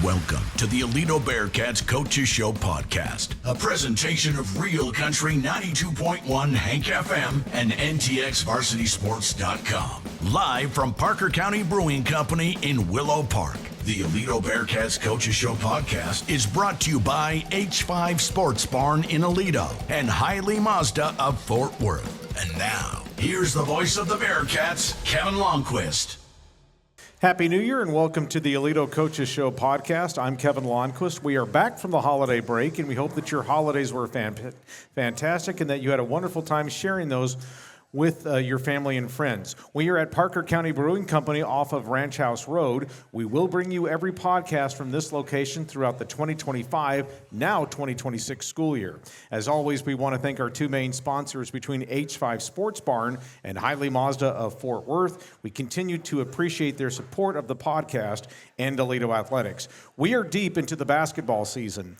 Welcome to the Aledo Bearcats Coaches Show Podcast, a presentation of Real Country 92.1 Hank FM and NTXVarsitySports.com. Live from Parker County Brewing Company in Willow Park. The Aledo Bearcats Coaches Show Podcast is brought to you by H5 Sports Barn in Aledo and Hiley Mazda of Fort Worth. And now, here's the voice of the Bearcats, Kevin Lonnquist. Happy New Year and welcome to the Aledo Coaches Show Podcast. I'm Kevin Lonnquist. We are back from the holiday break, and we hope that your holidays were fantastic and that you had a wonderful time sharing those with your family and friends. We are at Parker County Brewing Company off of Ranch House Road. We will bring you every podcast from this location throughout the 2025, now 2026 school year. As always, we want to thank our two main sponsors between H5 Sports Barn and Hiley Mazda of Fort Worth. We continue to appreciate their support of the podcast and Aledo Athletics. We are deep into the basketball season.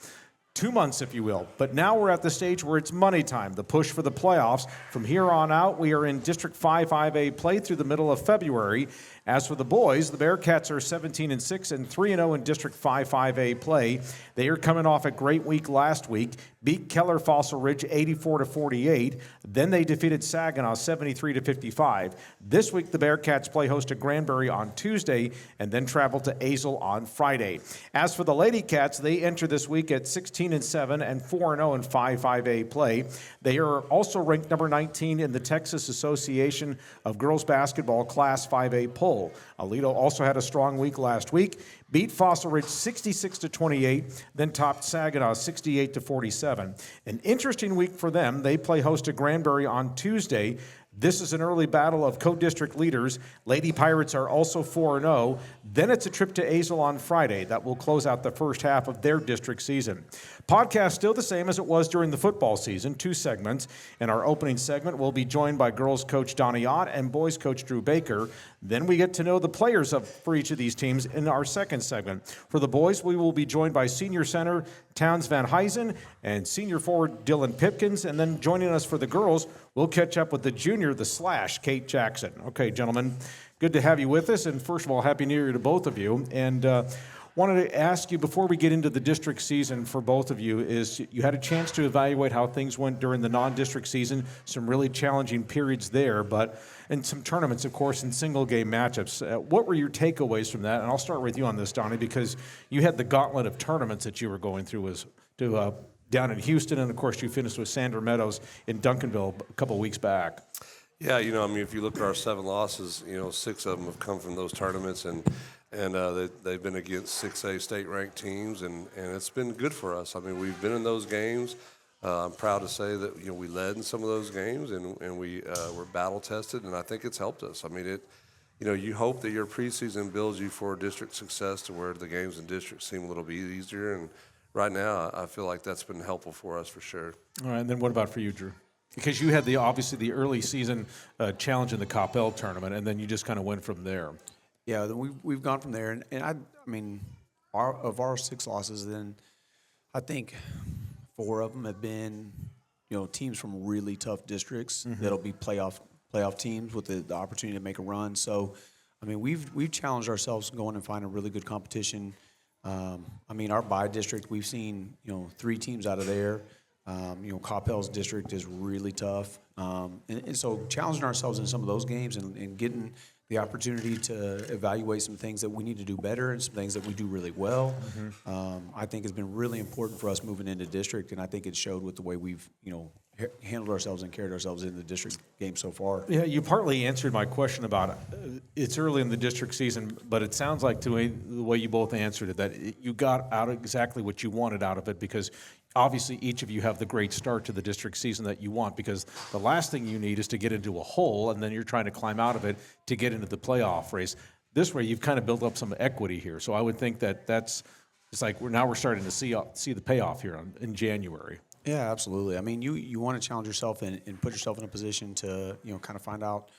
2 months, if you will. But now we're at the stage where it's money time, the push for the playoffs. From here on out, we are in District 5-5A play through the middle of February. As for the boys, the Bearcats are 17-6 and 3-0 in District 5-5A play. They are coming off a great week last week, beat Keller Fossil Ridge 84-48. Then they defeated Saginaw 73-55. This week, the Bearcats play host to Granbury on Tuesday and then travel to Azle on Friday. As for the Lady Cats, they enter this week at 16-7 and 4-0 in 5-5A play. They are also ranked number 19 in the Texas Association of Girls Basketball Class 5A poll. Aledo also had a strong week last week, beat Fossil Ridge 66-28, then topped Saginaw 68-47. An interesting week for them. They play host to Granbury on Tuesday. This is an early battle of co-district leaders. Lady Pirates are also 4-0. Then it's a trip to Azle on Friday. That will close out the first half of their district season. Podcast still the same as it was during the football season, 2 segments. In our opening segment, we'll be joined by girls coach Donny and boys coach Drew Baker. Then we get to know the players for each of these teams in our second segment. For the boys, we will be joined by senior center Townes VanHuysen and senior forward Dylan Pipkins. And then joining us for the girls, we'll catch up with the junior, the Slash, Kate Jackson. Okay, gentlemen, good to have you with us. And first of all, Happy New Year to both of you. And wanted to ask you, before we get into the district season for both of you, is you had a chance to evaluate how things went during the non-district season, some really challenging periods there, and some tournaments, of course, and single-game matchups. What were your takeaways from that? And I'll start with you on this, Donny, because you had the gauntlet of tournaments that you were going through down in Houston, and, of course, you finished with Sandra Meadows in Duncanville a couple weeks back. Yeah, if you look at our 7 losses, 6 of them have come from those tournaments, and they've been against 6A state-ranked teams, and it's been good for us. I mean, we've been in those games. I'm proud to say that we led in some of those games, and we were battle-tested, and I think it's helped us. I mean, you hope that your preseason builds you for district success to where the games in district seem a little bit easier, and right now I feel like that's been helpful for us for sure. All right, and then what about for you, Drew? Because you had obviously the early season challenge in the Coppell tournament, and then you just kind of went from there. Yeah, we've gone from there, and I mean, our 6 losses, then I think 4 of them have been, teams from really tough districts that'll be playoff teams with the opportunity to make a run. So, I mean, we've challenged ourselves going and finding really good competition. I mean, our by district, we've seen 3 teams out of there. Coppell's district is really tough, and so challenging ourselves in some of those games and getting the opportunity to evaluate some things that we need to do better and some things that we do really well, I think has been really important for us moving into district, and I think it showed with the way we've handled ourselves and carried ourselves in the district game so far. Yeah, you partly answered my question about it's early in the district season, but it sounds like to me the way you both answered it that you got out exactly what you wanted out of it, because obviously each of you have the great start to the district season that you want, because the last thing you need is to get into a hole and then you're trying to climb out of it to get into the playoff race. This way you've kind of built up some equity here. So I would think it's like we're starting to see the payoff here in January. Yeah, absolutely. I mean, you want to challenge yourself and put yourself in a position to, kind of find out,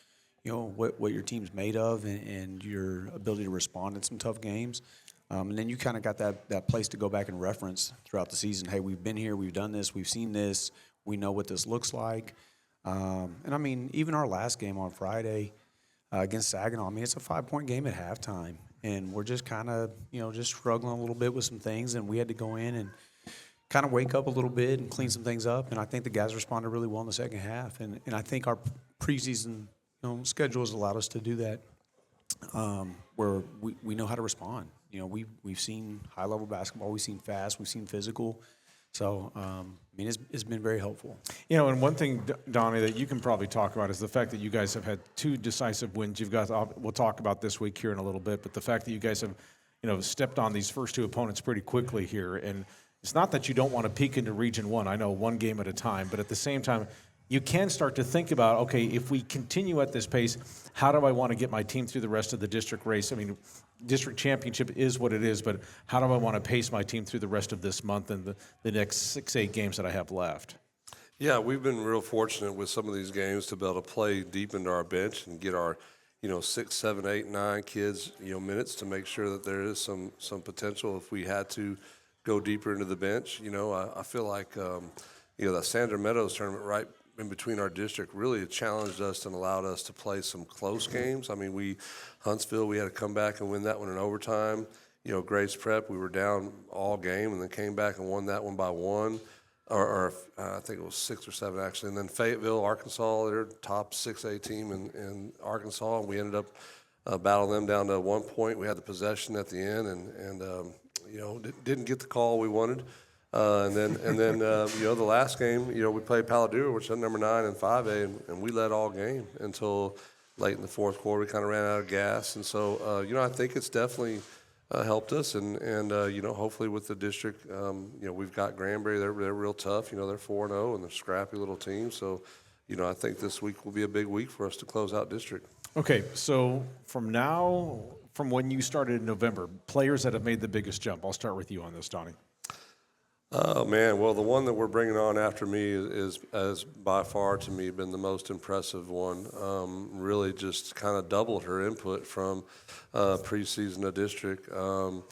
what your team's made of and your ability to respond in some tough games. And then you kind of got that place to go back and reference throughout the season. Hey, we've been here, we've done this, we've seen this, we know what this looks like. And, I mean, even our last game on Friday against Saginaw, I mean, it's a 5-point game at halftime. and we're just kind of, just struggling a little bit with some things, and we had to go in and kind of wake up a little bit and clean some things up, and I think the guys responded really well in the second half, and I think our preseason schedule has allowed us to do that, where we know how to respond. We've seen high-level basketball, we've seen fast, we've seen physical. So, it's been very helpful. And one thing, Donny, that you can probably talk about is the fact that you guys have had 2 decisive wins. We'll talk about this week here in a little bit, but the fact that you guys have, stepped on these first 2 opponents pretty quickly here. And it's not that you don't want to peek into Region 1. I know one game at a time, but at the same time, you can start to think about, okay, if we continue at this pace, how do I want to get my team through the rest of the district race? I mean, district championship is what it is, but how do I want to pace my team through the rest of this month and the next 6-8 games that I have left? Yeah, we've been real fortunate with some of these games to be able to play deep into our bench and get our 6, 7, 8, 9 kids minutes to make sure that there is some potential if we had to go deeper into the bench. I feel like that Sandra Meadows tournament right in between our district really challenged us and allowed us to play some close games. I mean, Huntsville, we had to come back and win that one in overtime. Grace Prep, we were down all game and then came back and won that one by 1, or I think it was 6 or 7 actually. And then Fayetteville, Arkansas, they're top 6A team in Arkansas, and we ended up battling them down to 1 point. We had the possession at the end, and didn't get the call we wanted. And then the last game, we played Paladura, which is number 9 in 5A, and we led all game until late in the fourth quarter. We kind of ran out of gas, and so I think it's definitely helped us, and hopefully with the district, we've got Granbury. They're real tough. They're 4-0 and they're a scrappy little team. So, I think this week will be a big week for us to close out district. Okay, so from when you started in November, players that have made the biggest jump. I'll start with you on this, Donny. Oh, man. Well, the one that we're bringing on after me is by far, to me, been the most impressive one. Really just kind of doubled her input from preseason to district. And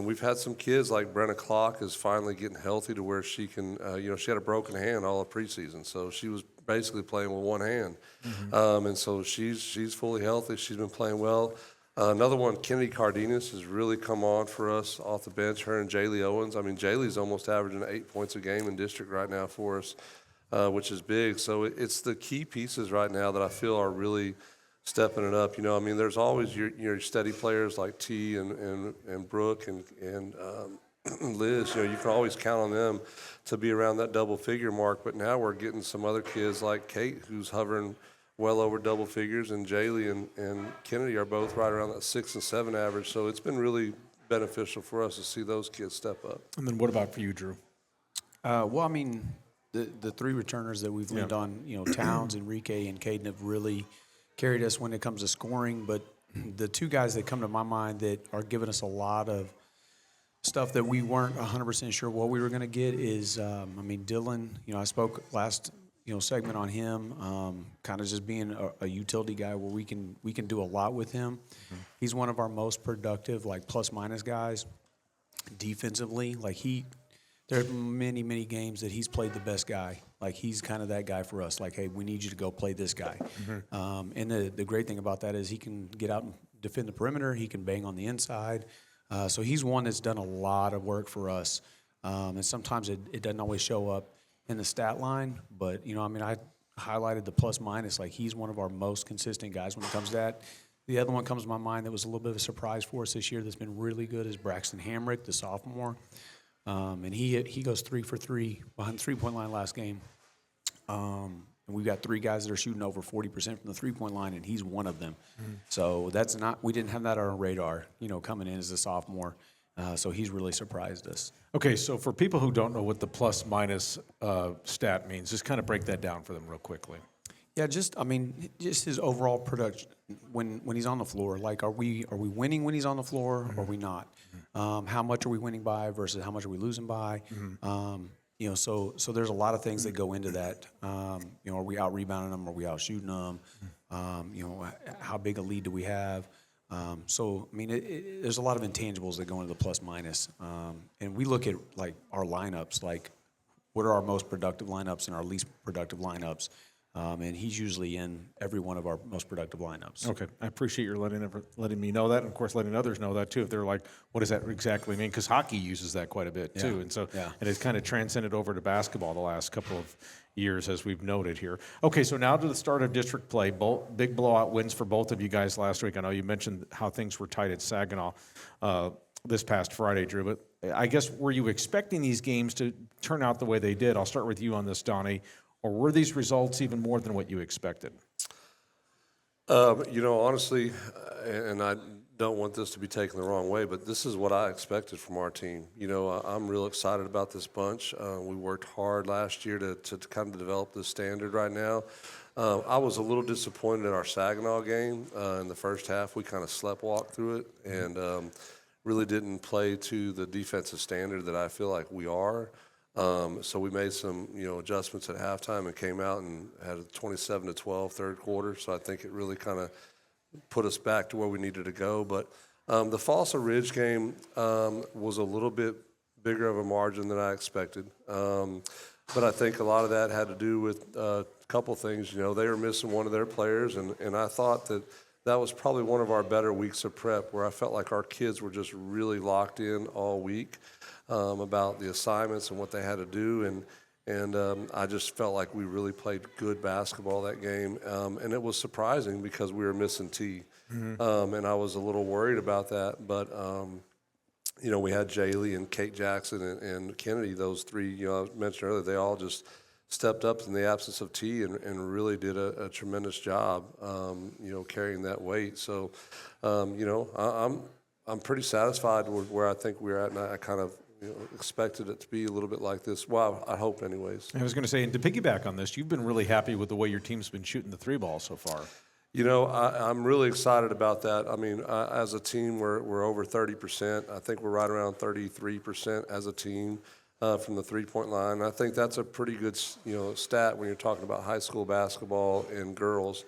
we've had some kids like Brenna Clock is finally getting healthy to where she can, she had a broken hand all of preseason. So she was basically playing with one hand. Mm-hmm. And so she's fully healthy. She's been playing well. Another one, Kennedy Cardenas, has really come on for us off the bench, her and Jaylee Owens. I mean, Jaylee's almost averaging 8 points a game in district right now for us, which is big. So it's the key pieces right now that I feel are really stepping it up. There's always your steady players like T and Brooke and Liz. You can always count on them to be around that double-figure mark. But now we're getting some other kids like Kate, who's hovering well over double figures, and Jaylee and Kennedy are both right around that 6 and 7 average. So it's been really beneficial for us to see those kids step up. And then what about for you, Drew? The 3 returners that we've leaned on, Towns, Enrique, and Caden have really carried us when it comes to scoring. But the 2 guys that come to my mind that are giving us a lot of stuff that we weren't 100% sure what we were going to get is, Dylan. I spoke last segment on him, kind of just being a utility guy where we can do a lot with him. Mm-hmm. He's one of our most productive, plus-minus guys defensively. There are many, many games that he's played the best guy. He's kind of that guy for us. Hey, we need you to go play this guy. Mm-hmm. And the great thing about that is he can get out and defend the perimeter. He can bang on the inside. So he's one that's done a lot of work for us. And sometimes it doesn't always show up in the stat line, but I highlighted the plus minus. He's one of our most consistent guys when it comes to that. The other one comes to my mind that was a little bit of a surprise for us this year that's been really good is Braxton Hamrick, the sophomore, and he goes 3 for 3 behind the 3-point line last game. And we've got 3 guys that are shooting over 40% from the 3-point line, and he's one of them. Mm-hmm. So we didn't have that on our radar, coming in as a sophomore. So he's really surprised us. Okay, so for people who don't know what the plus-minus stat means, just kind of break that down for them real quickly. Yeah, just his overall production when he's on the floor. Are we winning when he's on the floor, or are we not? Mm-hmm. How much are we winning by versus how much are we losing by? Mm-hmm. So there's a lot of things that go into that. Are we out-rebounding them? Are we out-shooting them? How big a lead do we have? There's a lot of intangibles that go into the plus-minus. And we look at, our lineups, what are our most productive lineups and our least productive lineups. And he's usually in every one of our most productive lineups. Okay, I appreciate your letting me know that, and of course letting others know that too. If they're like, "What does that exactly mean?" Because hockey uses that quite a bit too, and so it has kind of transcended over to basketball the last couple of years, as we've noted here. Okay, so now to the start of district play. Both big blowout wins for both of you guys last week. I know you mentioned how things were tight at Saginaw this past Friday, Drew. But I guess, were you expecting these games to turn out the way they did? I'll start with you on this, Donny. Or were these results even more than what you expected? Honestly, and I don't want this to be taken the wrong way, but this is what I expected from our team. I'm real excited about this bunch. We worked hard last year to kind of develop this standard right now. I was a little disappointed in our Saginaw game. In the first half, we kind of sleptwalked through it and really didn't play to the defensive standard that I feel like we are. So we made some, adjustments at halftime and came out and had a 27-12 third quarter. So I think it really kind of put us back to where we needed to go. But the Fossil Ridge game was a little bit bigger of a margin than I expected. But I think a lot of that had to do with a couple things. They were missing one of their players, and I thought that was probably one of our better weeks of prep, where I felt like our kids were just really locked in all week about the assignments and what they had to do, and I just felt like we really played good basketball that game, and it was surprising because we were missing T, and I was a little worried about that, but we had Jaylee and Kate Jackson and Kennedy, those three, I mentioned earlier, they all just stepped up in the absence of T and really did a tremendous job, carrying that weight. So, I'm pretty satisfied with where I think we're at, and I kind of expected it to be a little bit like this. Well, I hope anyways. I was going to say, and to piggyback on this, you've been really happy with the way your team's been shooting the three ball so far. I'm really excited about that. I mean, as a team, we're over 30%. I think we're right around 33% as a team from the three-point line. I think that's a pretty good, stat when you're talking about high school basketball and girls.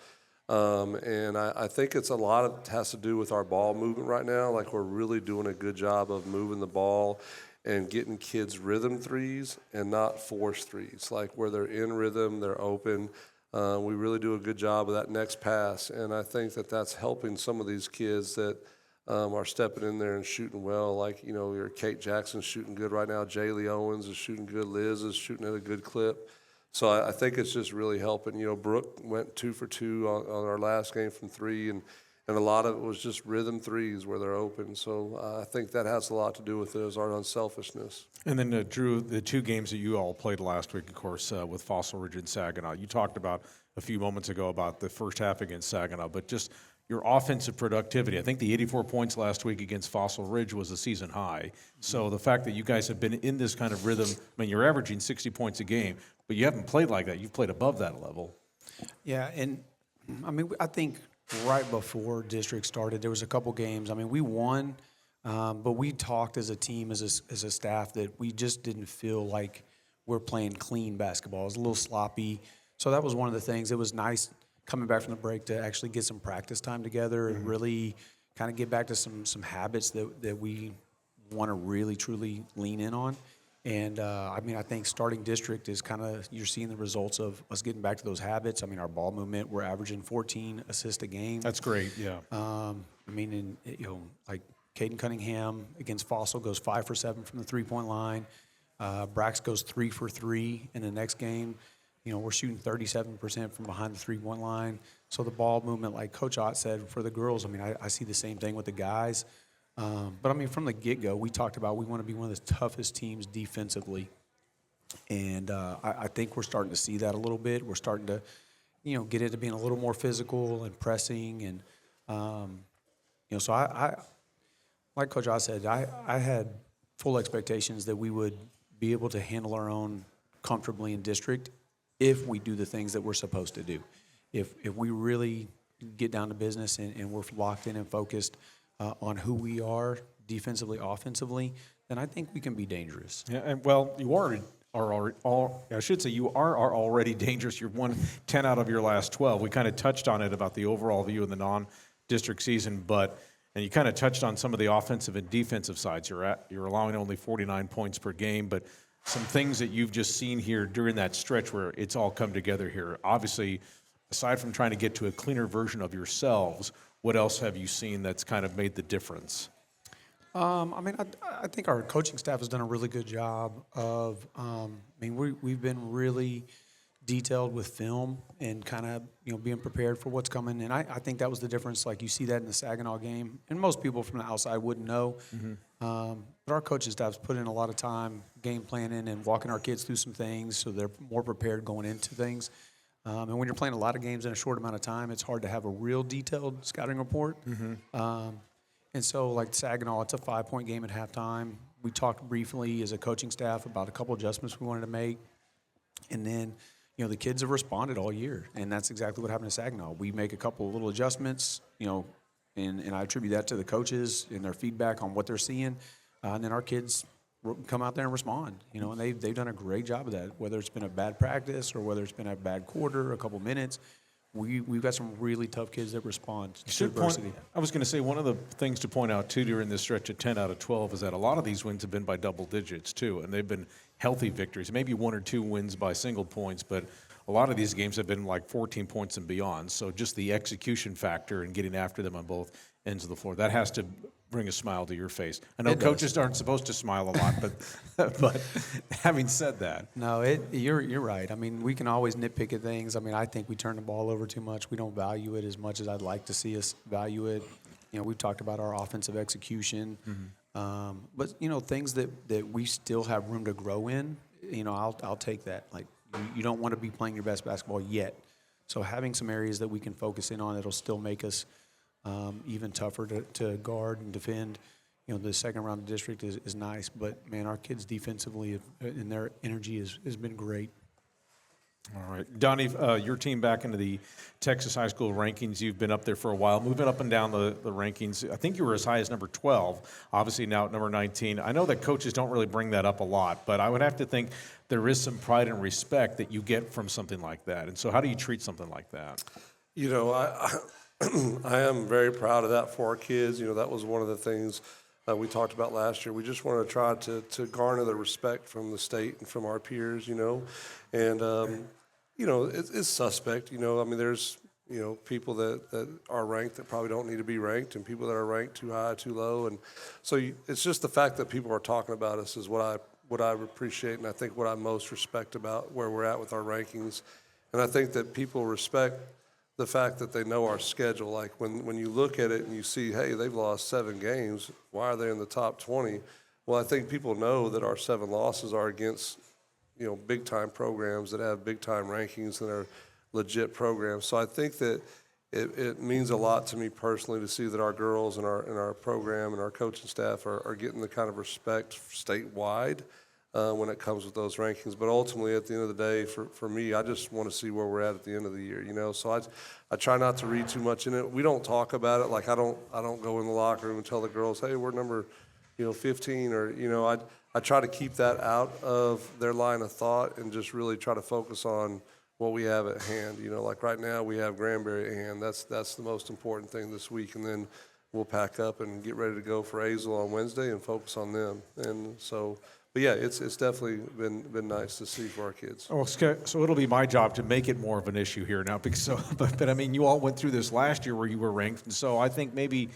And I think it's a lot of has to do with our ball movement right now. Like, we're really doing a good job of moving the ball and getting kids rhythm threes and not force threes. Like, where they're in rhythm, they're open. We really do a good job of that next pass, and I think that's helping some of these kids that are stepping in there and shooting well. Like, your Kate Jackson's shooting good right now. Jaylee Owens is shooting good. Liz is shooting at a good clip. So I think it's just really helping. Brooke went 2 for 2 on our last game from three, and a lot of it was just rhythm threes where they're open. So I think that has a lot to do with it, is our unselfishness. And then, Drew, the two games that you all played last week, of course, with Fossil Ridge and Saginaw. You talked about a few moments ago about the first half against Saginaw, but just your offensive productivity. I think the 84 points last week against Fossil Ridge was a season high. So the fact that you guys have been in this kind of rhythm, I mean, you're averaging 60 points a game, but you haven't played like that. You've played above that level. Yeah, and I mean, I think right before district started, there was a couple games. I mean, we won, but we talked as a team, as a staff, that we just didn't feel like we're playing clean basketball. It was a little sloppy. So that was one of the things. It was nice coming back from the break to actually get some practice time together and really kind of get back to some habits that we want to really, truly lean in on. And, I mean, I think starting district is kind of, you're seeing the results of us getting back to those habits. I mean, our ball movement, we're averaging 14 assists a game. That's great, yeah. I mean, like Caden Cunningham against Fossil goes 5 for 7 from the three-point line. Brax goes 3 for 3 in the next game. We're shooting 37% from behind the three-point line. So the ball movement, like Coach Ott said, for the girls, I mean, I see the same thing with the guys. But, I mean, from the get-go, we talked about we want to be one of the toughest teams defensively. And I think we're starting to see that a little bit. We're starting to, get into being a little more physical and pressing. And, so I like Coach Ott said, I had full expectations that we would be able to handle our own comfortably in district if we do the things that we're supposed to do. If we really get down to business and we're locked in and focused on who we are defensively, offensively, then I think we can be dangerous. Yeah, and well, you are already dangerous. You've won 10 out of your last 12. We kind of touched on it about the overall view of the non-district season, and you kind of touched on some of the offensive and defensive sides. You're allowing only 49 points per game, but some things that you've just seen here during that stretch where it's all come together here? Obviously, aside from trying to get to a cleaner version of yourselves, what else have you seen that's kind of made the difference? I think our coaching staff has done a really good job of, we've been really detailed with film and kind of, being prepared for what's coming. And I think that was the difference. Like, you see that in the Saginaw game. And most people from the outside wouldn't know. But our coaching staff's put in a lot of time game planning and walking our kids through some things so they're more prepared going into things. And when you're playing a lot of games in a short amount of time, it's hard to have a real detailed scouting report. And so, like Saginaw, it's a 5-point game at halftime. We talked briefly as a coaching staff about a couple adjustments we wanted to make. And then, the kids have responded all year, and that's exactly what happened to Saginaw. We make a couple of little adjustments, and I attribute that to the coaches and their feedback on what they're seeing. And then our kids come out there and respond, and they've done a great job of that, whether it's been a bad practice or whether it's been a bad quarter, a couple minutes. We've got some really tough kids that respond to adversity. I was going to say, one of the things to point out, too, during this stretch of 10 out of 12 is that a lot of these wins have been by double digits, too, and they've been healthy victories. Maybe 1 or 2 wins by single points, but a lot of these games have been like 14 points and beyond. So just the execution factor and getting after them on both ends of the floor, that has to bring a smile to your face. I know coaches aren't supposed to smile a lot, but having said that. No, you're right. We can always nitpick at things. I think we turn the ball over too much. We don't value it as much as I'd like to see us value it. We've talked about our offensive execution. But, things that we still have room to grow in, I'll take that. Like, you don't want to be playing your best basketball yet. So having some areas that we can focus in on that'll still make us even tougher to guard and defend. The second round of district is nice, but, man, our kids defensively and their energy has been great. All right. Donny, your team back into the Texas high school rankings. You've been up there for a while, moving up and down the rankings. I think you were as high as number 12, obviously now at number 19. I know that coaches don't really bring that up a lot, but I would have to think there is some pride and respect that you get from something like that. And so how do you treat something like that? I am very proud of that for our kids. That was one of the things we talked about last year. We just want to try to garner the respect from the state and from our peers, And, it's suspect, there's, people that are ranked that probably don't need to be ranked and people that are ranked too high, too low. And so it's just the fact that people are talking about us is what I appreciate and I think what I most respect about where we're at with our rankings. And I think that people respect the fact that they know our schedule. Like when you look at it and you see, hey, they've lost 7 games, why are they in the top 20? Well, I think people know that our 7 losses are against, big-time programs that have big-time rankings and are legit programs. So I think that it means a lot to me personally to see that our girls and our program and our coaching staff are getting the kind of respect statewide when it comes with those rankings. But ultimately, at the end of the day, for me, I just want to see where we're at the end of the year. So I try not to read too much in it. We don't talk about it. Like I don't go in the locker room and tell the girls, hey, we're number 15 or I try to keep that out of their line of thought and just really try to focus on what we have at hand. Like right now we have Granbury at hand. That's the most important thing this week, and then we'll pack up and get ready to go for Azle on Wednesday and focus on them. And so. But yeah, it's definitely been nice to see for our kids. Oh, so it'll be my job to make it more of an issue here now. But I mean, you all went through this last year where you were ranked, and so I think maybe,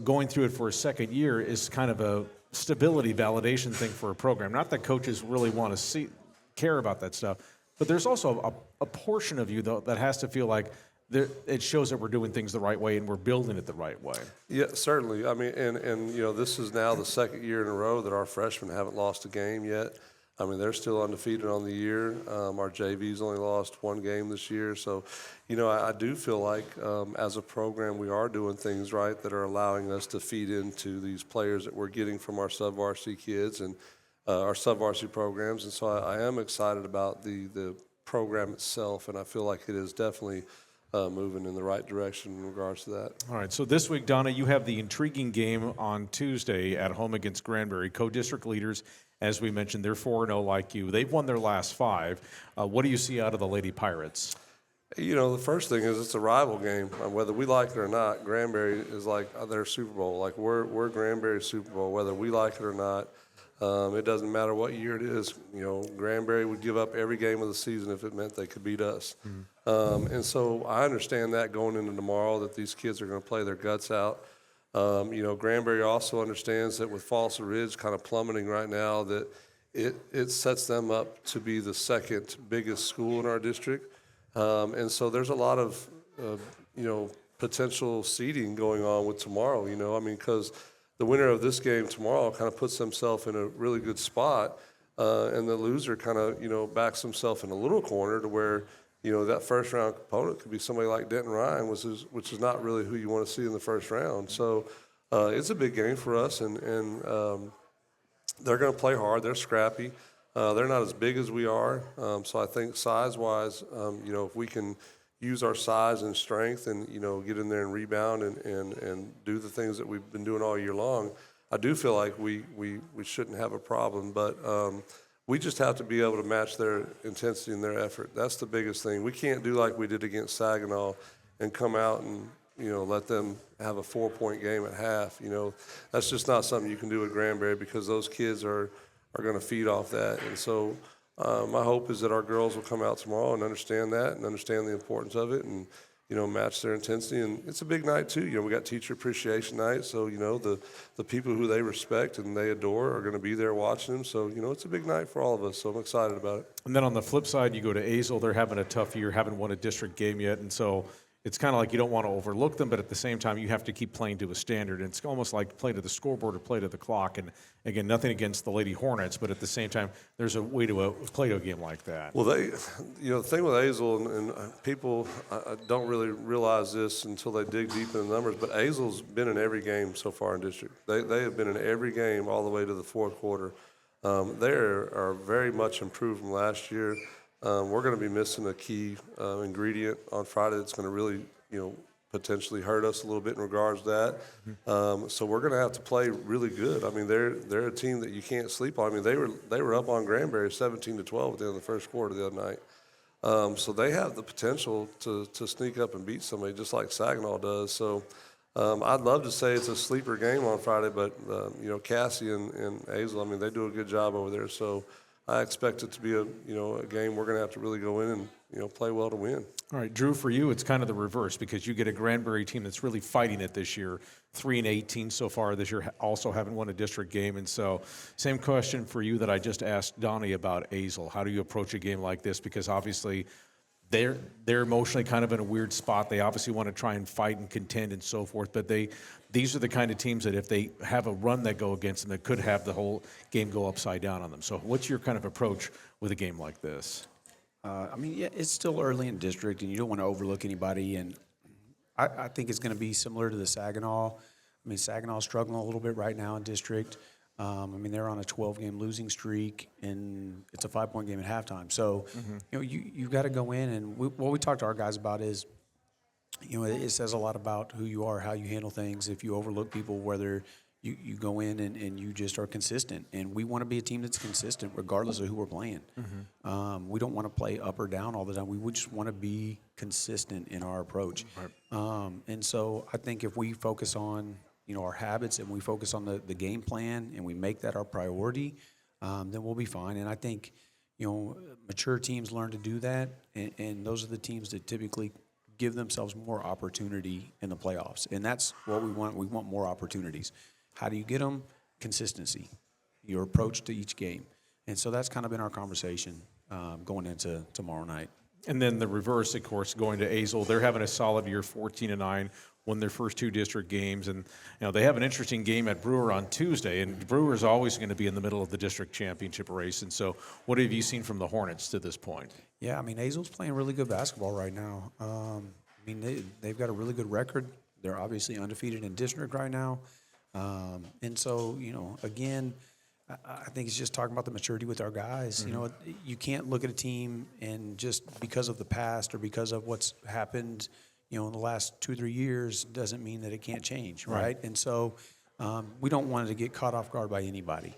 going through it for a second year is kind of a stability validation thing for a program. Not that coaches really want to care about that stuff, but there's also a portion of you though that has to feel like it shows that we're doing things the right way and we're building it the right way. Yeah, certainly. And this is now the second year in a row that our freshmen haven't lost a game yet. They're still undefeated on the year. Our JV's only lost 1 game this year. So, I do feel like as a program we are doing things right that are allowing us to feed into these players that we're getting from our sub-varsity kids and our sub-varsity programs. And so I am excited about the program itself, and I feel like it is definitely moving in the right direction in regards to that. All right, so this week, Donna, you have the intriguing game on Tuesday at home against Granbury. Co-district leaders, as we mentioned, they're 4-0 like you. They've won their last 5. What do you see out of the Lady Pirates? The first thing is it's a rival game. Whether we like it or not, Granbury is like their Super Bowl. Like we're Granbury's Super Bowl, whether we like it or not. It doesn't matter what year it is. Granbury would give up every game of the season if it meant they could beat us. And so I understand that going into tomorrow, that these kids are going to play their guts out. Granbury also understands that with Falls Ridge kind of plummeting right now, that it sets them up to be the second biggest school in our district. And so there's a lot of, potential seeding going on with tomorrow, because the winner of this game tomorrow kind of puts themselves in a really good spot, and the loser kind of, backs himself in a little corner to where, that first-round opponent could be somebody like Denton Ryan, which is not really who you want to see in the first round. So it's a big game for us, and they're going to play hard. They're scrappy. They're not as big as we are. So I think size-wise, if we can use our size and strength and, get in there and rebound and do the things that we've been doing all year long, I do feel like we shouldn't have a problem. But we just have to be able to match their intensity and their effort. That's the biggest thing. We can't do like we did against Saginaw and come out and, let them have a 4-point game at half. That's just not something you can do at Granbury, because those kids are going to feed off that. And so my hope is that our girls will come out tomorrow and understand that and understand the importance of it and, match their intensity. And it's a big night, too. We got Teacher Appreciation Night, so, the people who they respect and they adore are going to be there watching them. So, it's a big night for all of us, so I'm excited about it. And then on the flip side, you go to Azle. They're having a tough year, haven't won a district game yet, and so it's kind of like you don't want to overlook them, but at the same time, you have to keep playing to a standard. And it's almost like play to the scoreboard or play to the clock. And, again, nothing against the Lady Hornets, but at the same time, there's a way to play to a game like that. Well, the thing with Azle, and people don't really realize this until they dig deep in the numbers, but Azle's been in every game so far in district. They have been in every game all the way to the fourth quarter. They are very much improved from last year. We're going to be missing a key ingredient on Friday that's going to really, potentially hurt us a little bit in regards to that. So we're going to have to play really good. I mean, they're a team that you can't sleep on. I mean, they were up on Granbury 17-12 at the end of the first quarter the other night. So they have the potential to sneak up and beat somebody just like Saginaw does. So I'd love to say it's a sleeper game on Friday, but Cassie and Azle, I mean, they do a good job over there. So I expect it to be a game we're going to have to really go in and play well to win. All right, Drew, for you, it's kind of the reverse, because you get a Granbury team that's really fighting it this year, 3-18 so far this year, also haven't won a district game. And so same question for you that I just asked Donny about Azle. How do you approach a game like this? Because obviously they're emotionally kind of in a weird spot. They obviously want to try and fight and contend and so forth, but these are the kind of teams that if they have a run that go against them, that could have the whole game go upside down on them. So what's your kind of approach with a game like this? It's still early in district, and you don't want to overlook anybody. And I think it's going to be similar to the Saginaw. I mean, Saginaw's struggling a little bit right now in district. They're on a 12-game losing streak, and it's a 5-point game at halftime. So, you've got to go in, and what we talk to our guys about is, it says a lot about who you are, how you handle things. If you overlook people, whether you go in and you just are consistent. And we want to be a team that's consistent regardless of who we're playing. We don't want to play up or down all the time. We would just want to be consistent in our approach. Right. And so I think if we focus on our habits and we focus on the game plan and we make that our priority, then we'll be fine. And I think, mature teams learn to do that, and those are the teams that typically give themselves more opportunity in the playoffs. And that's what we want. We want more opportunities. How do you get them? Consistency, your approach to each game. And so that's kind of been our conversation going into tomorrow night. And then the reverse, of course, going to Azle. They're having a solid year, 14-9, won their first 2 district games. And, they have an interesting game at Brewer on Tuesday. And Brewer's always going to be in the middle of the district championship race. And so what have you seen from the Hornets to this point? Yeah, Azle's playing really good basketball right now. They've got a really good record. They're obviously undefeated in district right now. And so, again, I think it's just talking about the maturity with our guys. Mm-hmm. You can't look at a team and just because of the past or because of what's happened, in the last 2 or 3 years doesn't mean that it can't change, right? And so we don't want to get caught off guard by anybody.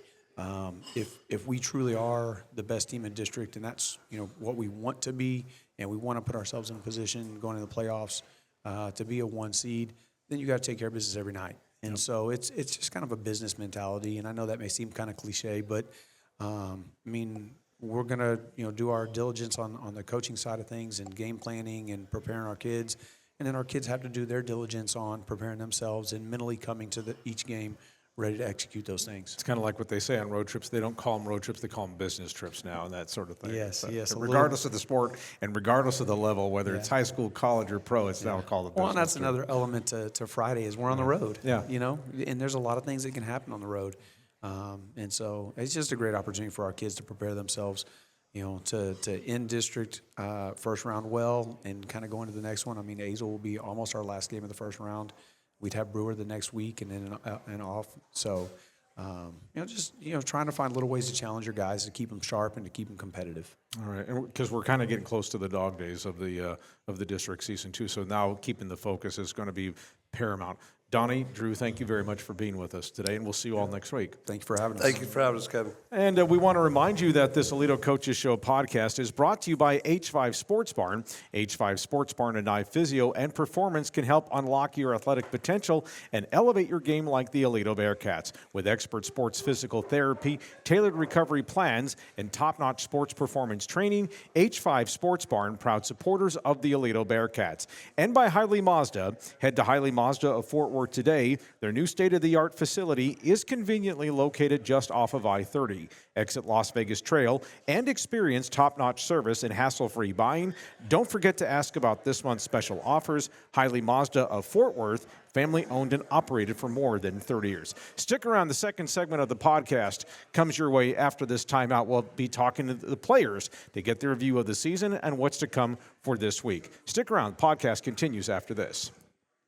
If we truly are the best team in district, and that's what we want to be, and we want to put ourselves in a position going into the playoffs to be a 1 seed, then you got to take care of business every night. And so it's just kind of a business mentality. And I know that may seem kind of cliche, but I mean, we're going to, do our diligence on the coaching side of things and game planning and preparing our kids. And then our kids have to do their diligence on preparing themselves and mentally coming to each game ready to execute those things. It's kind of like what they say on road trips. They don't call them road trips, they call them business trips now and that sort of thing. Yes, yes. Regardless of the sport and regardless of the level, whether it's high school, college, or pro, it's now called a business Well, and that's trip. another element to Friday is we're on the road. Yeah. And there's a lot of things that can happen on the road. And so it's just a great opportunity for our kids to prepare themselves, to end district first round well and kind of go into the next one. I mean, Azle will be almost our last game of the first round. We'd have Brewer the next week and then off. So, trying to find little ways to challenge your guys to keep them sharp and to keep them competitive. All right, and because we're kind of getting close to the dog days of the district season too, so now keeping the focus is going to be paramount. Donny, Drew, thank you very much for being with us today, and we'll see you all next week. Thank you for having us. Thank you for having us, Kevin. And we want to remind you that this Aledo Coaches Show podcast is brought to you by H5 Sports Barn. H5 Sports Barn and Physio and Performance can help unlock your athletic potential and elevate your game like the Aledo Bearcats. With expert sports physical therapy, tailored recovery plans, and top-notch sports performance training, H5 Sports Barn, proud supporters of the Aledo Bearcats. And by Hiley Mazda. Head to Hiley Mazda of Fort Worth today. Their new state-of-the-art facility is conveniently located just off of I-30. Exit Las Vegas Trail and experience top-notch service and hassle-free buying. Don't forget to ask about this month's special offers. Hiley Mazda of Fort Worth, family owned and operated for more than 30 years. Stick around. The second segment of the podcast comes your way after this timeout. We'll be talking to the players to get their view of the season and what's to come for this week. Stick around. Podcast continues after this.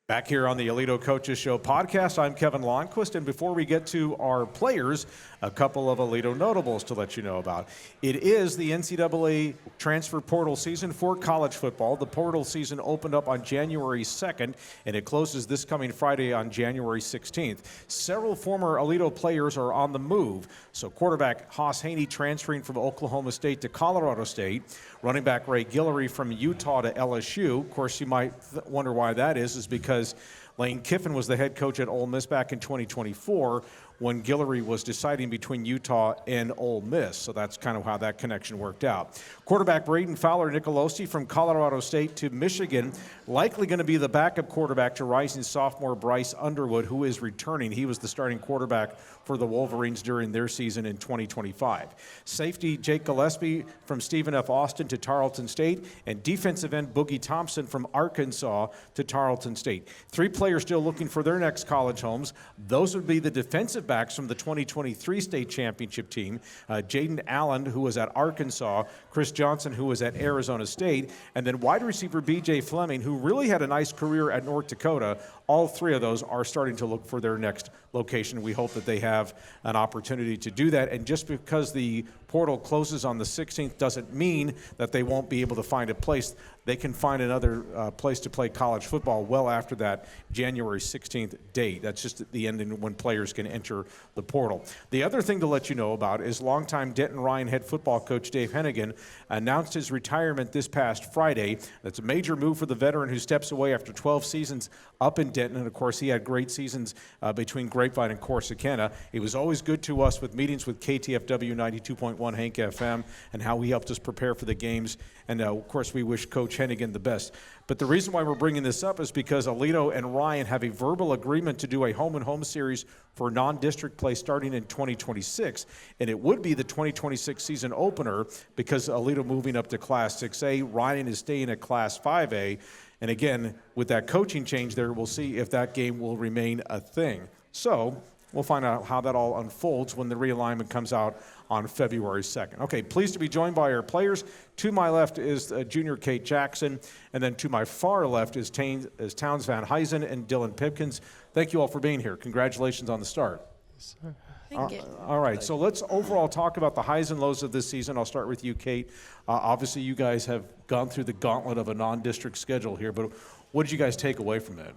Back here on the Aledo Coaches Show podcast, I'm Kevin Lonnquist, and before we get to our players, a couple of Aledo notables to let you know about. It is the NCAA transfer portal season for college football. The portal season opened up on January 2nd, and it closes this coming Friday on January 16th. Several former Aledo players are on the move. So quarterback Haas Haney transferring from Oklahoma State to Colorado State. Running back Ray Guillory from Utah to LSU. Of course, you might wonder why that is because Lane Kiffin was the head coach at Ole Miss back in 2024 when Guillory was deciding between Utah and Ole Miss. So that's kind of how that connection worked out. Quarterback Braden Fowler Nicolosi from Colorado State to Michigan, likely going to be the backup quarterback to rising sophomore Bryce Underwood, who is returning. He was the starting quarterback for the Wolverines during their season in 2025. Safety Jake Gillespie from Stephen F. Austin to Tarleton State, and defensive end Boogie Thompson from Arkansas to Tarleton State. Three players still looking for their next college homes. Those would be the defensive backs from the 2023 state championship team, Jaden Allen, who was at Arkansas, Chris Johnson, who was at Arizona State, and then wide receiver B.J. Fleming, who really had a nice career at North Dakota. All three of those are starting to look for their next location. We hope that they have an opportunity to do that. And just because the portal closes on the 16th doesn't mean that they won't be able to find a place. They can find another place to play college football well after that January 16th date. That's just the ending when players can enter the portal. The other thing to let you know about is longtime Denton Ryan head football coach Dave Hennigan announced his retirement this past Friday. That's a major move for the veteran who steps away after 12 seasons up in Denton. And, of course, he had great seasons between Grapevine and Corsicana. He was always good to us with meetings with KTFW 92.1 Hank FM and how he helped us prepare for the games. And, of course, we wish Coach Hennigan the best. But the reason why we're bringing this up is because Aledo and Ryan have a verbal agreement to do a home-and-home series for non-district play starting in 2026. And it would be the 2026 season opener because Aledo moving up to Class 6A. Ryan is staying at Class 5A. And again, with that coaching change there, we'll see if that game will remain a thing. So we'll find out how that all unfolds when the realignment comes out on February 2nd. Okay, pleased to be joined by our players. To my left is junior Kate Jackson, and then to my far left is Townes VanHuysen and Dylan Pipkins. Thank you all for being here. Congratulations on the start. Yes, sir. Thank you. All right, so let's overall talk about the highs and lows of this season. I'll start with you, Kate. Obviously, you guys have gone through the gauntlet of a non-district schedule here, but what did you guys take away from that?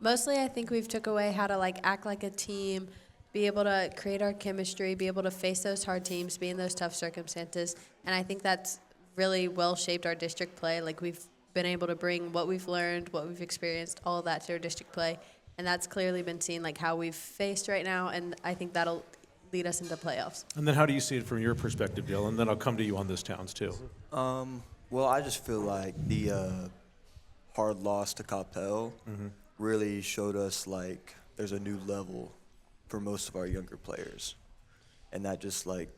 Mostly, I think we've took away how to act like a team, be able to create our chemistry, be able to face those hard teams, be in those tough circumstances, and I think that's really well shaped our district play. We've been able to bring what we've learned, what we've experienced, all of that to our district play, And that's clearly been seen, like how we've faced right now, and I think that'll lead us into playoffs. And then how do you see it from your perspective, Dylan? And then I'll come to you on this, Towns, too. Well, I just feel like the hard loss to Coppell really showed us like there's a new level for most of our younger players. And that just like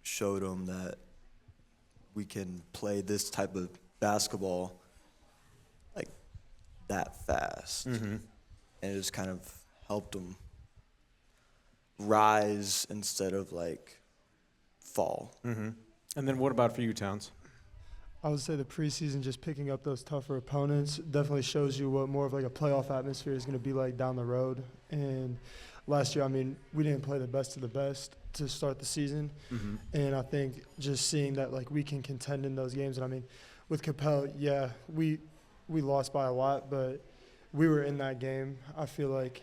showed them that we can play this type of basketball like that fast. And it just kind of helped them rise instead of like fall. And then what about for you, Towns? I would say the preseason, just picking up those tougher opponents, definitely shows you what more of like a playoff atmosphere is going to be like down the road. And last year, I mean, we didn't play the best of the best to start the season. And I think just seeing that like we can contend in those games. And I mean, with Coppell, yeah, we lost by a lot, but we were in that game. I feel like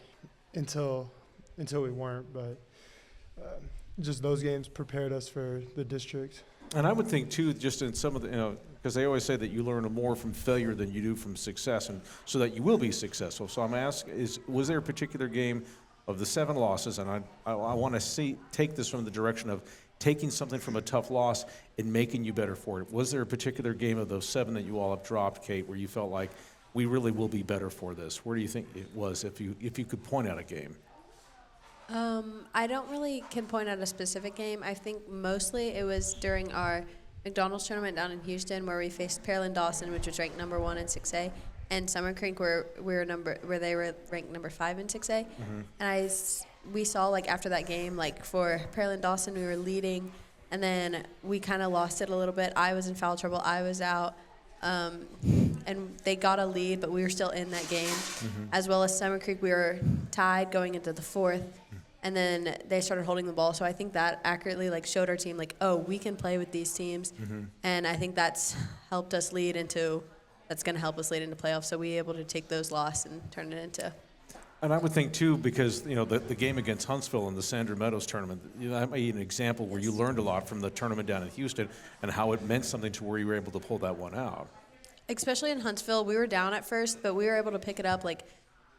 until we weren't, but just those games prepared us for the district. And I would think, too, just in some of the, because they always say that you learn more from failure than you do from success, and so that you will be successful. So I'm asking, was there a particular game of the 7 losses, and I want to take this from the direction of taking something from a tough loss and making you better for it. Was there a particular game of those 7 that you all have dropped, Kate, where you felt like we really will be better for this? Where do you think it was, if you could point out a game? I don't really can point out a specific game. I think mostly it was during our McDonald's tournament down in Houston, where we faced Pearland Dawson, which was ranked number 1 in 6A, and Summer Creek, where they were ranked number 5 in 6A. And we saw like after that game, like for Pearland Dawson, we were leading, and then we kind of lost it a little bit. I was in foul trouble. I was out. And they got a lead, but we were still in that game. As well as Summer Creek, we were tied going into the 4th, and then they started holding the ball. So I think that accurately like showed our team like, oh, we can play with these teams, and I think that's helped us that's going to help us lead into playoffs. So we were able to take those losses and turn it into. And I would think, too, because, the game against Huntsville in the Sandra Meadows tournament, that may be an example where you learned a lot from the tournament down in Houston and how it meant something to where you were able to pull that one out. Especially in Huntsville, we were down at first, but we were able to pick it up. Like,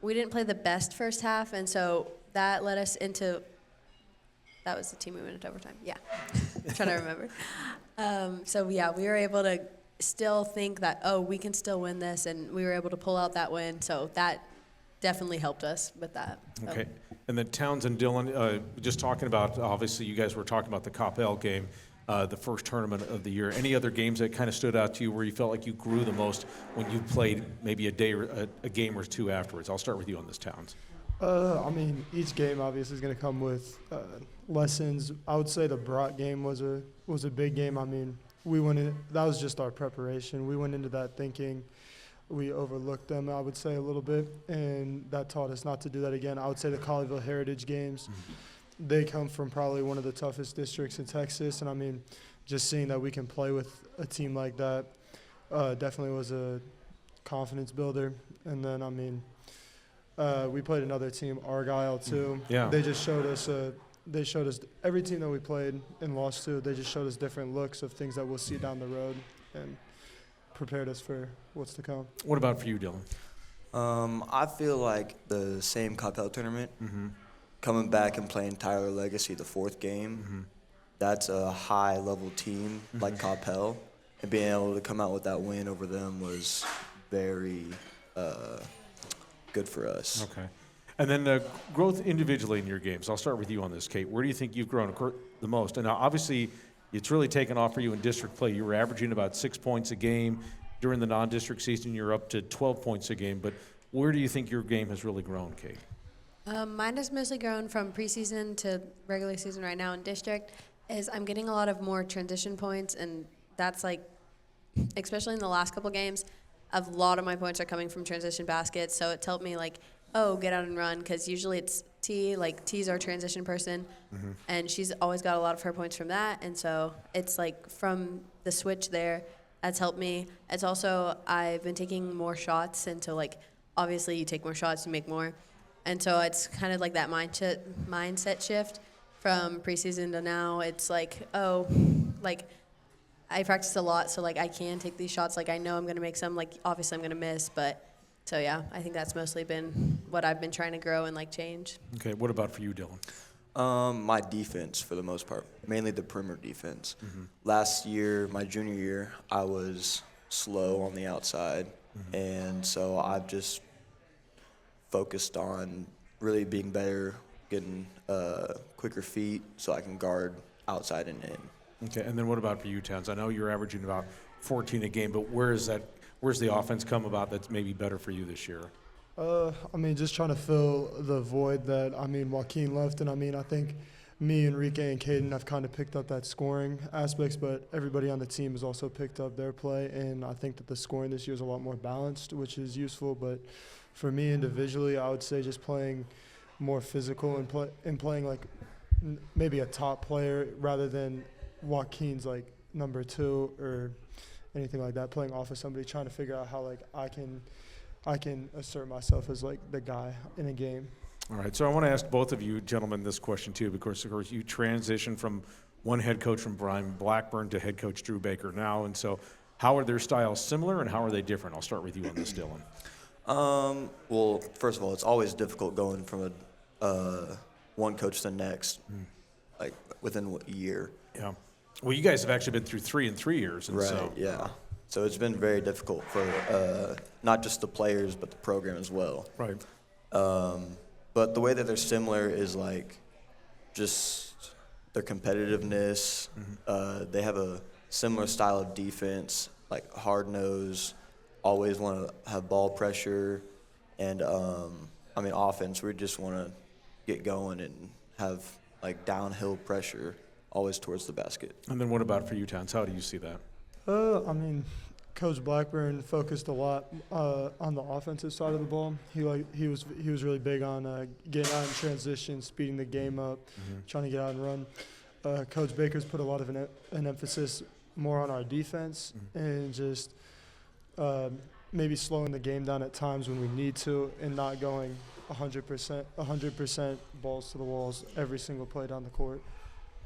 we didn't play the best first half, and so that led us into – that was the team we went into overtime. Yeah. I'm trying to remember. We were able to still think that, oh, we can still win this, and we were able to pull out that win. So that definitely helped us with that. So. Okay. And then Towns and Dylan, just talking about, obviously you guys were talking about the Coppell game, the first tournament of the year. Any other games that kind of stood out to you where you felt like you grew the most when you played maybe a game or two afterwards? I'll start with you on this, Towns. I mean, each game obviously is going to come with lessons. I would say the Brock game was a big game. I mean, that was just our preparation. We went into that thinking we overlooked them, I would say, a little bit, and that taught us not to do that again. I would say the Colleyville Heritage games, they come from probably one of the toughest districts in Texas, and I mean, just seeing that we can play with a team like that definitely was a confidence builder. And then, I mean, we played another team, Argyle, too. Yeah. They just showed us every team that we played and lost to, they just showed us different looks of things that we'll see down the road and prepared us for what's to come. What about for you, Dylan? I feel like the same Coppell tournament, coming back and playing Tyler Legacy the 4th game, that's a high-level team like Coppell, and being able to come out with that win over them was very good for us. Okay. And then growth individually in your games. I'll start with you on this, Kate. Where do you think you've grown the most? And obviously, it's really taken off for you in district play. You were averaging about 6 points a game. During the non-district season, you're up to 12 points a game. But where do you think your game has really grown, Kate? Mine has mostly grown from preseason to regular season right now in district. I'm getting a lot of more transition points, and that's like, especially in the last couple games, a lot of my points are coming from transition baskets. So it's helped me like, get out and run, because usually it's T. Like, T's our transition person, and she's always got a lot of her points from that. And so it's like from the switch there, that's helped me. It's also, I've been taking more shots, and so like obviously you take more shots, you make more. And so it's kind of like that mindset shift from preseason to now. It's like, like I practice a lot, so like I can take these shots. Like I know I'm going to make some, like obviously I'm going to miss, but So, yeah, I think that's mostly been what I've been trying to grow and, like, change. Okay, what about for you, Dylan? My defense, for the most part, mainly the perimeter defense. Last year, my junior year, I was slow on the outside, and so I've just focused on really being better, getting quicker feet so I can guard outside and in. Okay, and then what about for you, Towns? I know you're averaging about 14 a game, but where's the offense come about that's maybe better for you this year? Just trying to fill the void that, Joaquin left. And, I think me, Enrique, and Caden have kind of picked up that scoring aspects, but everybody on the team has also picked up their play. And I think that the scoring this year is a lot more balanced, which is useful. But for me individually, I would say just playing more physical and playing like maybe a top player rather than Joaquin's like number 2 or anything like that, playing off of somebody, trying to figure out how like I can assert myself as like the guy in a game. All right, so I want to ask both of you gentlemen this question too, because of course you transitioned from one head coach from Brian Blackburn to head coach Drew Baker now, and so how are their styles similar and how are they different? I'll start with you on this, Dylan. Well, first of all, it's always difficult going from one coach to the next, like within a year. Yeah. Well, you guys have actually been through 3 in 3 years, and Right. so Yeah. So it's been very difficult for not just the players but the program as well. right. But the way that they're similar is like just their competitiveness. They have a similar style of defense, like hard nose, always want to have ball pressure, and offense. We just want to get going and have like downhill pressure, always towards the basket. And then what about for you, Towns? How do you see that? Coach Blackburn focused a lot on the offensive side of the ball. He was really big on getting out in transition, speeding the game up, trying to get out and run. Coach Baker's put a lot of an emphasis more on our defense and just maybe slowing the game down at times when we need to and not going 100% balls to the walls every single play down the court.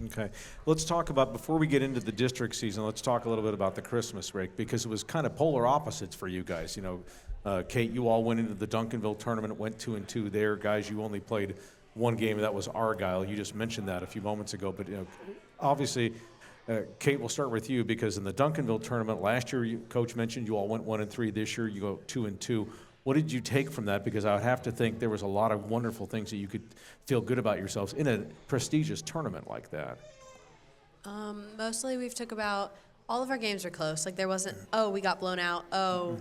Okay. Let's talk about, before we get into the district season, let's talk a little bit about the Christmas break, because it was kind of polar opposites for you guys. You know, Kate, you all went into the Duncanville tournament, went 2-2 there. Guys, you only played one game, and that was Argyle. You just mentioned that a few moments ago. But, you know, obviously, Kate, we'll start with you, because in the Duncanville tournament last year, Coach mentioned you all went 1-3. This year, you go 2-2. What did you take from that? Because I would have to think there was a lot of wonderful things that you could feel good about yourselves in a prestigious tournament like that. Mostly we've took about all of our games were close. Like there wasn't, we got blown out.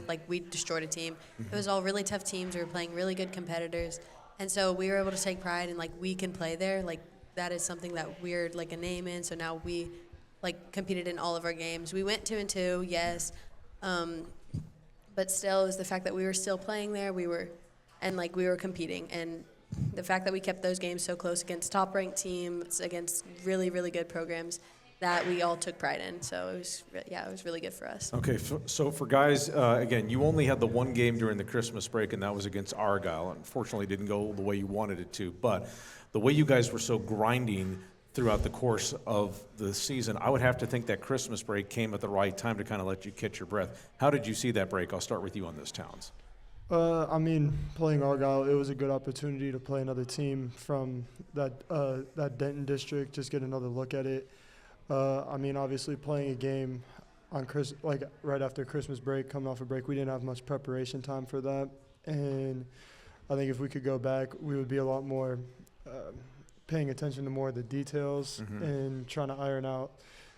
Like we destroyed a team. It was all really tough teams. We were playing really good competitors. And so we were able to take pride in like we can play there. Like that is something that we're like a name in. So now we like competed in all of our games. We went 2-2, yes. But still, it was the fact that we were still playing there. We were competing, and the fact that we kept those games so close against top-ranked teams, against really, really good programs, that we all took pride in. So it was really good for us. Okay, so for guys, again, you only had the one game during the Christmas break, and that was against Argyle. Unfortunately, it didn't go the way you wanted it to. But the way you guys were so grinding throughout the course of the season, I would have to think that Christmas break came at the right time to kind of let you catch your breath. How did you see that break? I'll start with you on this, Towns. Playing Argyle, it was a good opportunity to play another team from that Denton district, just get another look at it. Obviously playing a game on right after Christmas break, coming off a break, we didn't have much preparation time for that. And I think if we could go back, we would be a lot more paying attention to more of the details and trying to iron out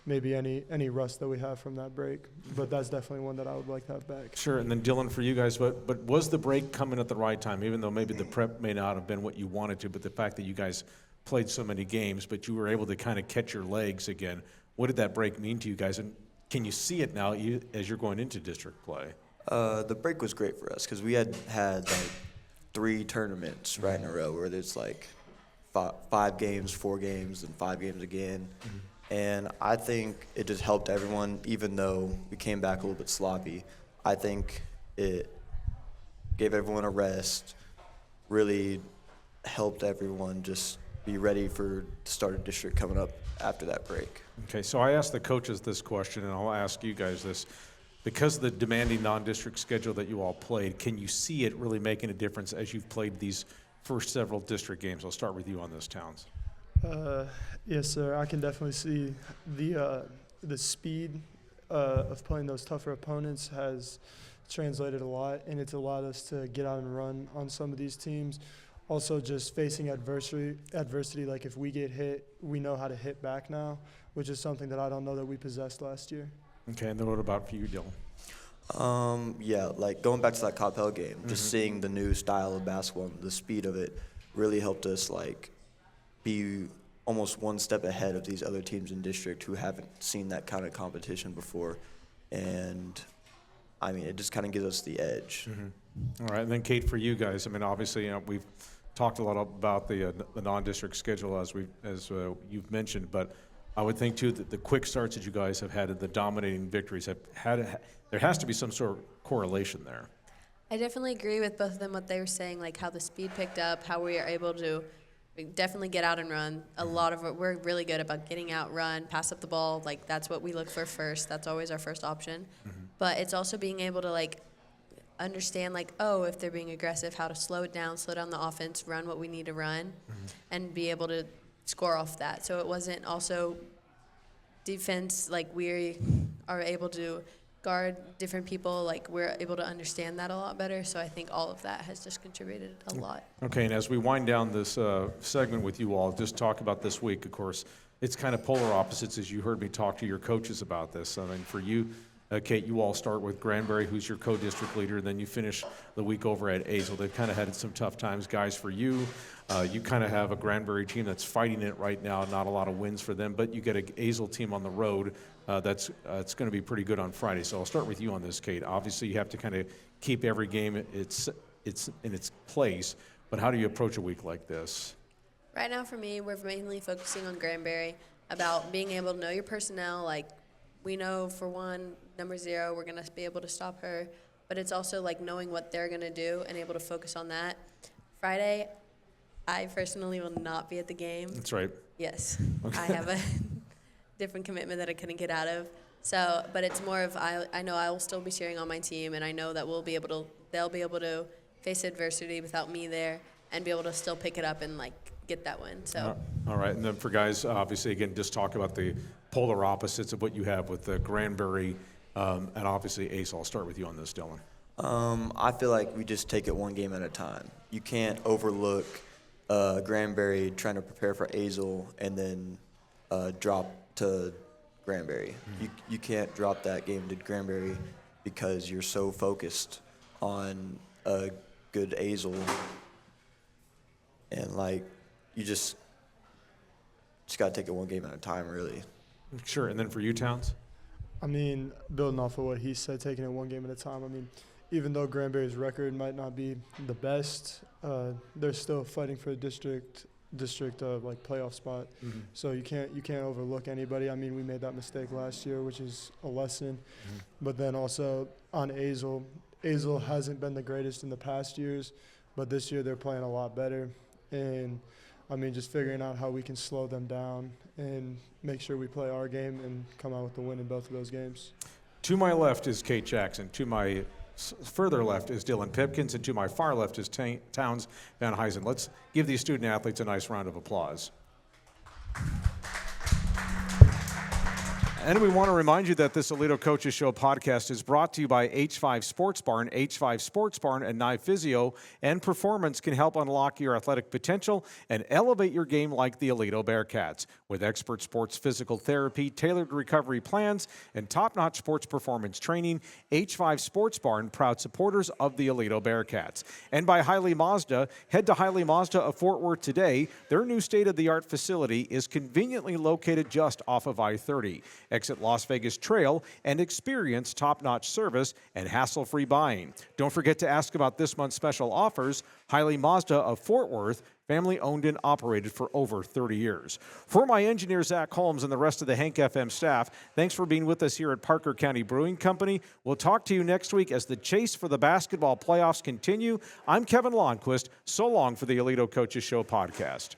maybe any rust that we have from that break. But that's definitely one that I would like to have back. Sure, and then Dylan, for you guys, but was the break coming at the right time, even though maybe the prep may not have been what you wanted to, but the fact that you guys played so many games, but you were able to kind of catch your legs again, what did that break mean to you guys? And can you see it now as you're going into district play? The break was great for us because we had like 3 tournaments right in a row where there's like 5 games, 4 games, and 5 games again. And I think it just helped everyone, even though we came back a little bit sloppy. I think it gave everyone a rest, really helped everyone just be ready for the start of district coming up after that break. Okay, so I asked the coaches this question, and I'll ask you guys this. because of the demanding non-district schedule that you all played, can you see it really making a difference as you've played these first several district games? I'll start with you on this, Towns. Yes, sir. I can definitely see the speed of playing those tougher opponents has translated a lot, and it's allowed us to get out and run on some of these teams. Also, just facing adversity, like if we get hit, we know how to hit back now, which is something that I don't know that we possessed last year. Okay, and then what about for you, Dylan? Yeah, like going back to that Coppell game, just seeing the new style of basketball and the speed of it really helped us like be almost one step ahead of these other teams in district who haven't seen that kind of competition before. And I mean, it just kind of gives us the edge. All right, and then Kate, for you guys, I mean, obviously, we've talked a lot about the non-district schedule as you've mentioned, but I would think too that the quick starts that you guys have had and the dominating victories have had, there has to be some sort of correlation there. I definitely agree with both of them, what they were saying, like how the speed picked up, how we are able to definitely get out and run. A lot of it, we're really good about getting out, run, pass up the ball. Like that's what we look for first. That's always our first option. But it's also being able to like understand like, oh, if they're being aggressive, how to slow down the offense, run what we need to run, and be able to score off that. So it wasn't also defense, like we are able to guard different people, like we're able to understand that a lot better. So I think all of that has just contributed a lot. Okay, and as we wind down this segment with you all, just talk about this week, of course, it's kind of polar opposites as you heard me talk to your coaches about this. I mean, for you, Kate, you all start with Granbury, who's your co-district leader, then you finish the week over at Azle. They've kind of had some tough times. Guys, for you, you kind of have a Granbury team that's fighting it right now, not a lot of wins for them, but you get an Azle team on the road that's it's going to be pretty good on Friday. So I'll start with you on this, Kate. Obviously, you have to kind of keep every game it's in its place, but how do you approach a week like this? Right now for me, we're mainly focusing on Granbury, about being able to know your personnel. Like we know for one, number 0, we're going to be able to stop her, but it's also like knowing what they're going to do and able to focus on that. Friday, I personally will not be at the game. That's right. Yes. Okay. I have a different commitment that I couldn't get out of. So, but it's more of I know I will still be cheering on my team, and I know that they'll be able to face adversity without me there and be able to still pick it up and like get that win. So. All right, and then for guys, obviously, again, just talk about the polar opposites of what you have with the Granbury and obviously Ace. I'll start with you on this, Dylan. I feel like we just take it one game at a time. You can't overlook Granbury trying to prepare for Azle and then drop to Granbury. You can't drop that game to Granbury because you're so focused on a good Azle, and like you just got to take it one game at a time, really. Sure, and then for you, Towns? I mean, building off of what he said, taking it one game at a time, I mean, even though Granbury's record might not be the best, they're still fighting for a district like playoff spot. So you can't overlook anybody. I mean, we made that mistake last year, which is a lesson. But then also on Azle hasn't been the greatest in the past years, but this year they're playing a lot better. And I mean, just figuring out how we can slow them down and make sure we play our game and come out with the win in both of those games. To my left is Kate Jackson. To my further left is Dylan Pipkins, and to my far left is Townes VanHuysen. Let's give these student athletes a nice round of applause. And we want to remind you that this Aledo Coaches Show podcast is brought to you by H5 Sports Barn. H5 Sports Barn and Nye Physio and Performance can help unlock your athletic potential and elevate your game like the Aledo Bearcats. With expert sports physical therapy, tailored recovery plans, and top-notch sports performance training, H5 Sports Barn, proud supporters of the Aledo Bearcats. And by Hiley Mazda. Head to Hiley Mazda of Fort Worth today. Their new state-of-the-art facility is conveniently located just off of I-30. Exit Las Vegas Trail and experience top-notch service and hassle-free buying. Don't forget to ask about this month's special offers. Hiley Mazda of Fort Worth, family owned and operated for over 30 years. For my engineer, Zach Holmes, and the rest of the Hank FM staff, thanks for being with us here at Parker County Brewing Company. We'll talk to you next week as the chase for the basketball playoffs continue. I'm Kevin Lonnquist. So long for the Aledo Coaches Show podcast.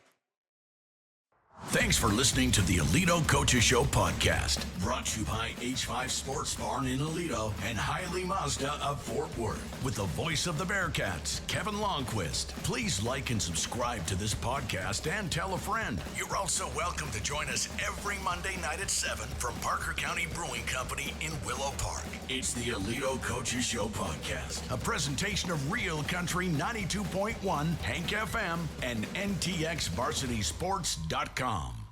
Thanks for listening to the Aledo Coaches Show Podcast, brought to you by H5 Sports Barn in Aledo and Hiley Mazda of Fort Worth. With the voice of the Bearcats, Kevin Lonnquist. Please like and subscribe to this podcast and tell a friend. You're also welcome to join us every Monday night at 7 from Parker County Brewing Company in Willow Park. It's the Aledo Coaches Show Podcast, a presentation of Real Country 92.1, Hank FM, and NTXVarsitySports.com.